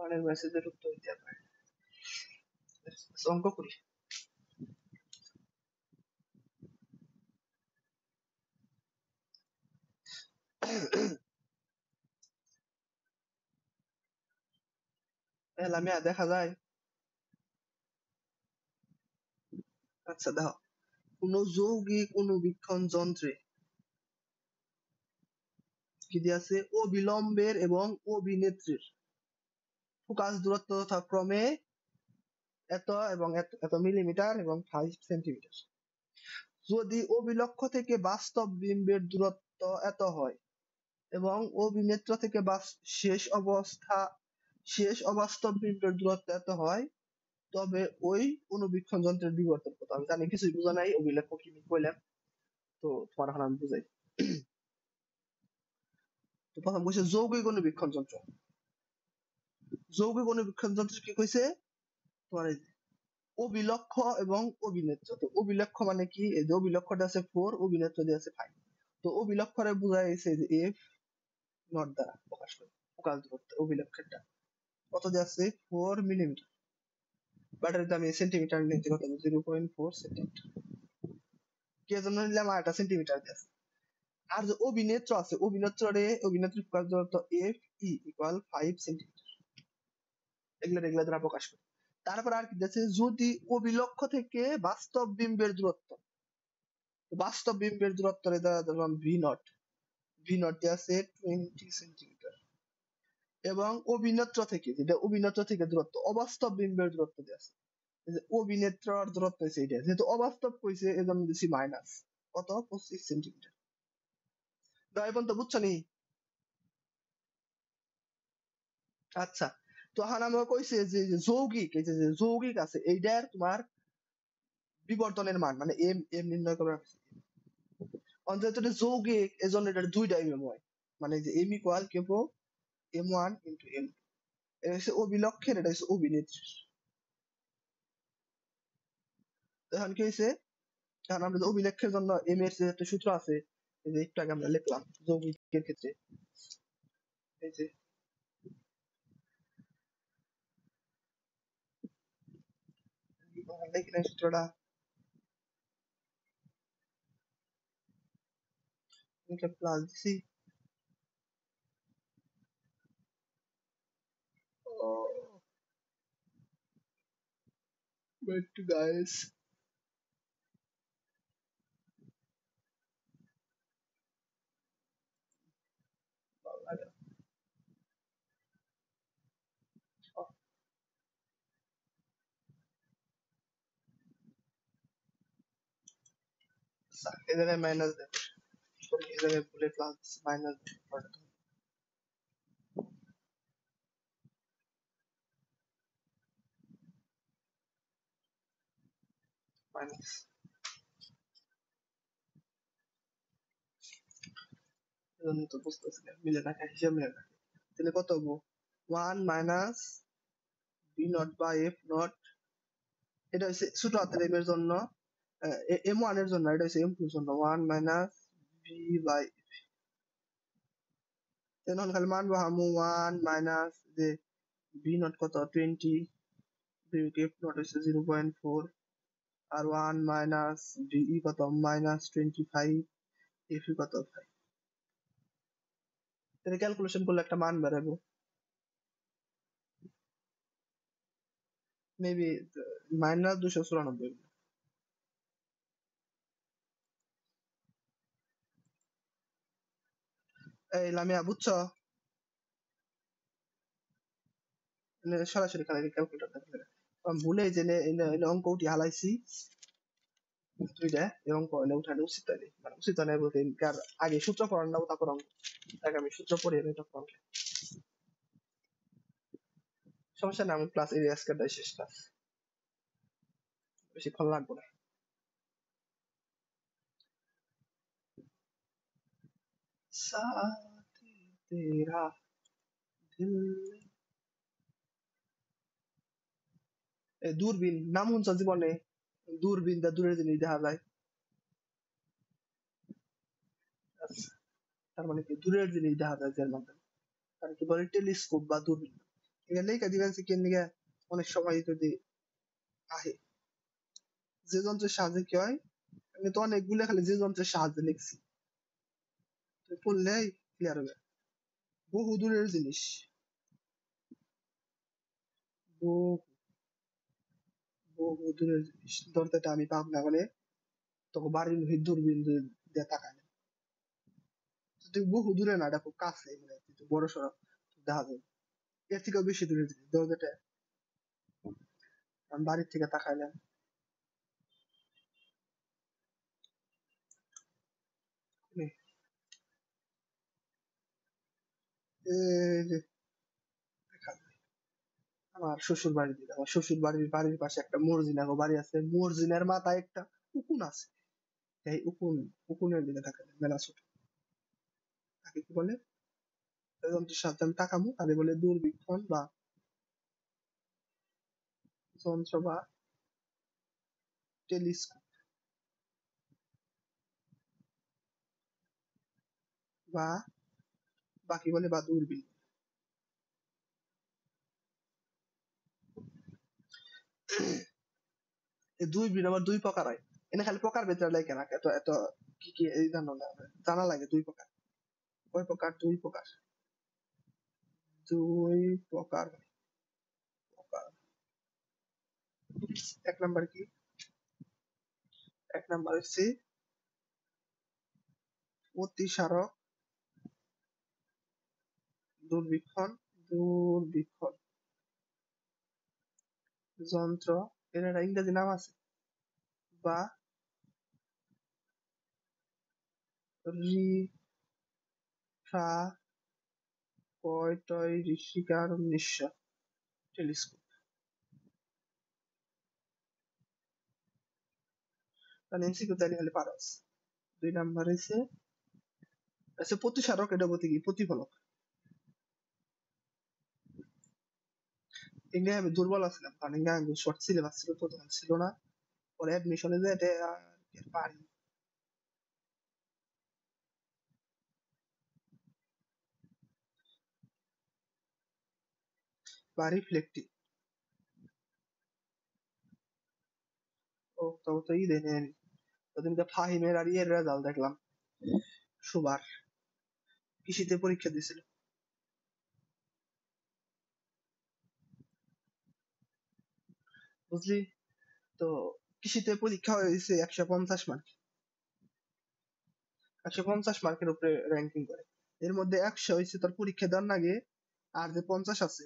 অনেক মেসেজের উত্তর দিতে পারে। অঙ্ক করি। লামিয়া দেখা যায়? আচ্ছা দেখো, কোন যৌগিক অনুবীক্ষণ যন্ত্রে কি দিয়ে আছে, অবিলম্বের এবং অবিনেত্রীর ফোকাস দূরত্ব যথাক্রমে এত এবং এত মিলিমিটার এবং 5 সেন্টিমিটার। যদি অবিলক্ষ্য থেকে বাস্তব বিম্বের দূরত্ব এত হয় এবং অবিনেত্র থেকে শেষ অবাস্তব বিম্বের দূরত্ব এত হয়, তবে ওই অনুবীক্ষণ যন্ত্রের বিবর্তন কত। আমি জানি কিছুই বোঝা নাই, অবিলক্ষ্য কি কইলাম, তো তোমার এখন আমি বুঝাই। তো প্রথম কইছে যৌগিক অনুবীক্ষণ যন্ত্র। যৌগিক অনুবীক্ষণ যন্ত্র কি কইছে তোমার, এই অবিলক্ষ্য এবং অবিনেত্র। তো অবিলক্ষ্য মানে কি, এই যে অবিলক্ষ্যটা আছে 4, অবিনেত্র দিয়ে আছে 5। তো অবিলক্ষ্যরে বোঝাইছে যে এফ নট দ্বারা প্রকাশ করে ফোকাস দূরত্ব। অবিলক্ষণটা কত দিয়ে আছে, 4 মিলিমিটার। ব্যাটারিতে আমি সেন্টিমিটার নিতে কত, 0.4 সেন্টিমিটার। কে জন্য নিলাম, আরেকটা সেন্টিমিটার দিয়ে আছে। আর যে অবিনেত্র আছে, অবিনেত্রীর ফোকাস দূরত্ব এফ ই ইকুয়াল 5 সেন্টিমিটার। এগুলা দ্বারা প্রকাশ করে। তারপর আর কি দিয়েছে, যদি অবিলক্ষ্য থেকে বাস্তব বিম্বের দূরত্ব, বাস্তব বিম্বের দূরত্ব দ্বারা ধরলাম ভি নট দিয়ে আছে 20 সেন্টিমিটার। এবং অবিনেত্র থেকে, যেটা অবিনেত্র থেকে দূরত্ব, অবাস্তব বিম্বের দূরত্ব দিয়ে আছে, অবিনেত্রর দূরত্ব হচ্ছে এটা, যেহেতু অবাস্তব কইছে এজন্য দিছি মাইনাস কত, 25 সেন্টিমিটার। ভাই বোন তো বুঝছো নি? আচ্ছা, তো এখন আমরা কইছে যে যৌগিক, এই যে যৌগিক আছে এইটার তোমার বিবর্তনের মান মানে এম নির্ণয় করা অন্তত যৌগিক, এজন্য এটার দুইটা এম হয়, মানে যে এম ইকুয়াল কেবো m1 ইন্টু m, এটা হচ্ছে অবিলক্ষের, এটা হচ্ছে অবিনেত্রীর। এখন কি হয়েছে, এখন আমরা অভিলেখের জন্য এম এর যে একটা সূত্র আছে, এই যে একটু আগে আমরা লিখলাম যৌগিকের ক্ষেত্রে, এই যে লিখলেন সূত্রটা, প্লাস দিছি। Wait guys, এই জায়গায় মাইনাস দেব, এই জায়গায় ভুলে প্লাস মাইনাস মাইনাস, এজন্য তো বুঝতেছি না, মিলে রাখা, হিসাব মিলে রাখা। তাহলে কত হবো, 1 minus B naught by F naught, এটা হচ্ছে ছোট হাতের এম এর জন্য, m1 এর জন্য, এটা হচ্ছে m2 এর জন্য 1 মাইনাস বি বাই, এখন খালি মান বহামু 1 মাইনাস যে বি নট কত 20, এফ নট হচ্ছে 0.4, আর 1 মাইনাস ডিই কত মাইনাস 25, এফ কত 5। তাহলে ক্যালকুলেশন করলে একটা মান বেরাবো, মেবি মাইনাস 294। এই লামিয়া বুঝছো, সরাসরি খালি ক্যালকুলেটর দেখলে ভুলে যে অঙ্ক উঠি হালাইছি দুইটা, এই অঙ্ক এনে উঠানো উচিত হয়নি, মানে উচিত হয় না বলতে আগে সূত্র পড়ান না, তারপর অঙ্ক, আগে আমি সূত্র পড়ি এনে তখন অঙ্ক। সমস্যা না, আমি ক্লাস এরিয়া আজকের শেষ ক্লাস, বেশিক্ষণ লাগবে না। साथ तेरा दिल, দূরবীন নাম শুনছো জীবনে, দূরবীন দা দূরের জিনিস দেখা যায়, আচ্ছা, তার মানে কি দূরের জিনিস দেখা যায় যার মাধ্যমে, তার কি বলে টেলিস্কোপ বা দূরবীন। এটা লেখা দিবেন কি নিয়ে অনেক সময় যদি আহে যে যন্ত্রের সাহায্যে কি হয়, আমি তো অনেকগুলো খালি যে যন্ত্রের সাহায্যে লিখছি, পড়লেই ক্লিয়ার হবে। বহু দূরের জিনিস, বহু বহু দূরের জিনিস ধরতে আমি পাব না বলে তখন বাড়ির মুখে দূরবীন দিয়ে তাকায় না। তুই বহু দূরে না, এটা খুব কাছে, মানে বড় সড়ো দেখা যায়। এর থেকেও বেশি দূরের জিনিস দরজাটা আমি বাড়ির থেকে তাকাইলাম। এই যে দেখা যায় আমার শ্বশুর বাড়ি দিকে, আমার শ্বশুর বাড়ির পাশে একটা মর্জিনা বাড়ি আছে, মর্জিনার মাথায় একটা উকুন আছে। এই উকুনের দিকে তাকালে মেলা ছোট, তাকে কি বলে? যন্ত্রের সাথে আমি তাকামু তাহলে বলে দূরবীক্ষণ বা যন্ত্র বা টেলিস্কোপ বা বাকি বলে বা দূরবীন। এই দূরবীন আবার দুই প্রকার হয়, এনে খালি প্রকার ভেতরে লেখে না, এত এত কি কি এই জানো না, জানা লাগে দুই প্রকার। কয় প্রকার? দুই প্রকার, দুই প্রকার প্রকার। এক নাম্বার কি? এক নাম্বার হচ্ছে অতিসারক দূরবীক্ষণ, দূরবীক্ষণ যন্ত্র, এর একটা ইংরেজি নাম আছে, বা ঋষিকার টেলিস্কোপ। মানে এমসিকিউ তাইলে খালি পারস। দুই নাম্বার হচ্ছে আচ্ছা প্রতিসারক, এটা বলতে কি? প্রতিফলক। ইংরেজি আমি দুর্বল আছিলাম, কারণ ইংরেজি শর্ট সিলেবাস ছিল তো, তখন ছিল না। পরে অ্যাডমিশনে যে এটা আর পারি। বা রিফ্লেক্টিভ। ও তো তো ই দেনে আমি ওদিনকে ফাহিমের আর ইয়ের রেজাল্ট দেখলাম, সুবার কৃষিতে পরীক্ষা দিয়েছিল, বুঝলি? তো কৃষিতে পরীক্ষা হয়েছে 150 মার্ক, 150 মার্কের উপরে র্যাঙ্কিং করে। এর মধ্যে 100 হয়েছে তোর পরীক্ষা দেওয়ার আগে, আর যে 50 আছে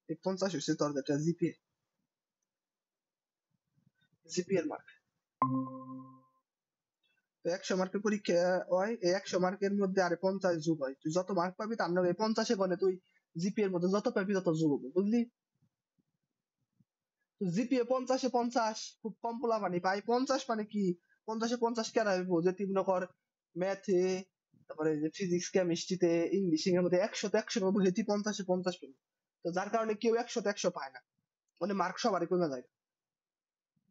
এই 50 হয়েছে তোর যেটা জিপিএ, জিপিএর মার্ক। তো 100 মার্কের পরীক্ষা হয়, এই 100 মার্কের মধ্যে আরে 50 যোগ হয়, তুই যত মার্ক পাবি তার নামে 50-এ গণে তুই জিপিএ এর মধ্যে যত পাবি তত যোগ হবে, বুঝলি? জিপিএ 50-এ 50 খুব কম পোলাপানি পাই। 50 মানে কি? 50-এ 50 কেন হইব? যে তুই মনে কর ম্যাথে, তারপরে যে ফিজিক্স কেমিস্ট্রিতে ইংলিশ এর মধ্যে 100-তে 100 পাবো, তুই 50-এ 50 পাবি। তো যার কারণে কেউ 100-তে 100 পায় না, মানে মার্ক সবারই কমে যায়।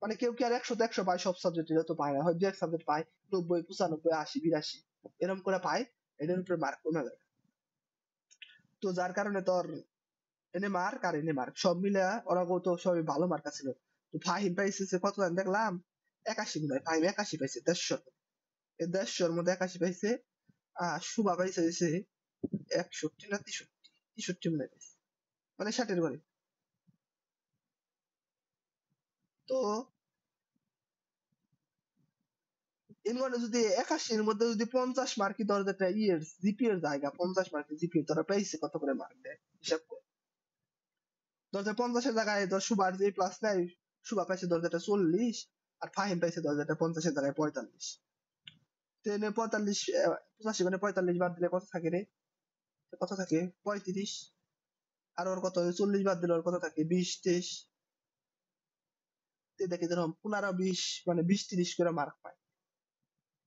মানে কেউ কি আর 100-তে 100 পায় সব সাবজেক্টে? তো পায় না, হয় দু এক সাবজেক্ট পায় 90-95-80-82 এরকম করে পায়, এটার উপরে মার্ক কমে যায়। তো যার কারণে তোর এনে মার্ক আর এনে মার্ক সব মিলে ওরা তো সবই ভালো মার্ক আছিল। তো ফাহিম পাইছে কত জানি দেখলাম 81 মনে হয়, ফাহিম 81 পাইছে 150, এই 150-র মধ্যে 81 পাইছে। আর সুবা পাইছে হচ্ছে 61 না 63, 63 মনে হয় পাইছে, মানে 60-এর ঘরে। তো এর মানে যদি 81-র মধ্যে যদি 50 মার্কই ধর, যেটা ইয়ের জিপিএর জায়গা 50 মার্কের জিপিএ তোরা পাইছে, কত করে মার্ক দেয় হিসাব কর। ধর যে 50-এর জায়গায় ধর সুবার যে প্লাস নাই, সুবা পাইছে ধর যেটা 40, আর ফাহিম পাইছে ধর যেটা 50-এর জায়গায় 45। ট্রেনে 45, 85 মানে 45 বাদ দিলে কত থাকে রে? কত থাকে? 35। আর ওর কত 40 বাদ দিলে ওর কত থাকে? 20-23। দেখি যেরকম 15-20 মানে 20-30 করে মার্ক পায়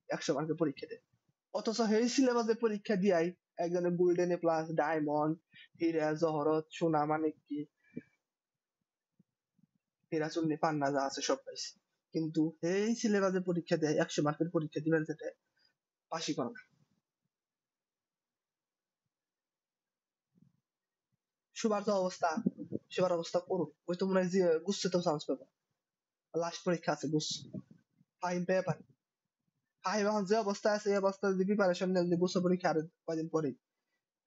100 মার্কের পরীক্ষা দেয়। অথচ সেই সিলেবাসে পরীক্ষা দিয়াই একজনের গোল্ডেন এ প্লাস, ডায়মন্ড, হীরা জহরত সোনা মানে কি, হীরা চুন্নি পান্না যা আছে সব পাইছে। কিন্তু এই সিলেবাসে পরীক্ষা দেয় 100 মার্কের পরীক্ষা দিবার যেটা পাশি করে না। সুবার তো অবস্থা, সেবার অবস্থা করুন। ওই তোমরা যে গুচ্ছতেও চান্স পাবে, লাস্ট পরীক্ষা আছে গুচ্ছ, ফাইন পেয়ে পারে। ফাইভ এখন যে অবস্থা আছে এই অবস্থা যদি প্রিপারেশন নেন যে গুচ্ছ পরীক্ষা আরো কয়দিন পরে,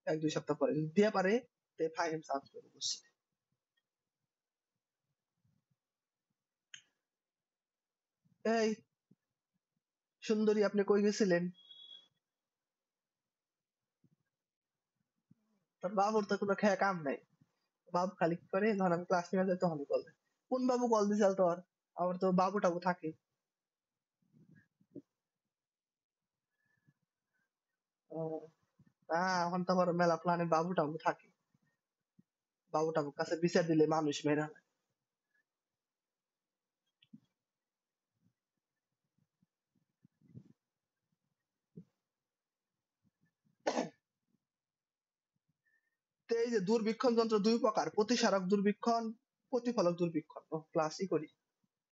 1-2 সপ্তাহ পরে যদি দিয়ে পারে, ফাইভ চান্স পাবে গুচ্ছ। এই সুন্দরী, আপনি কই গেছিলেন? তোর বাবুর তো কোনো খেয়ে কাম নাই, বাবু খালি কি করে যখন আমি ক্লাস নিয়ে যাই তখনই কল দেয়। কোন বাবু কল দিছে তোর? আমার তো বাবু টাবু থাকে। ও, এখন তো আবার মেলা প্ল্যানে বাবু টাবু থাকে, বাবু টাবুর কাছে বিচার দিলে মানুষ মেরা হয়। তো এই যে দূরবীক্ষণ যন্ত্র দুই প্রকার, প্রতিসারক দূরবীক্ষণ, প্রতিফলক দূরবীক্ষণ। ক্লাসই করি।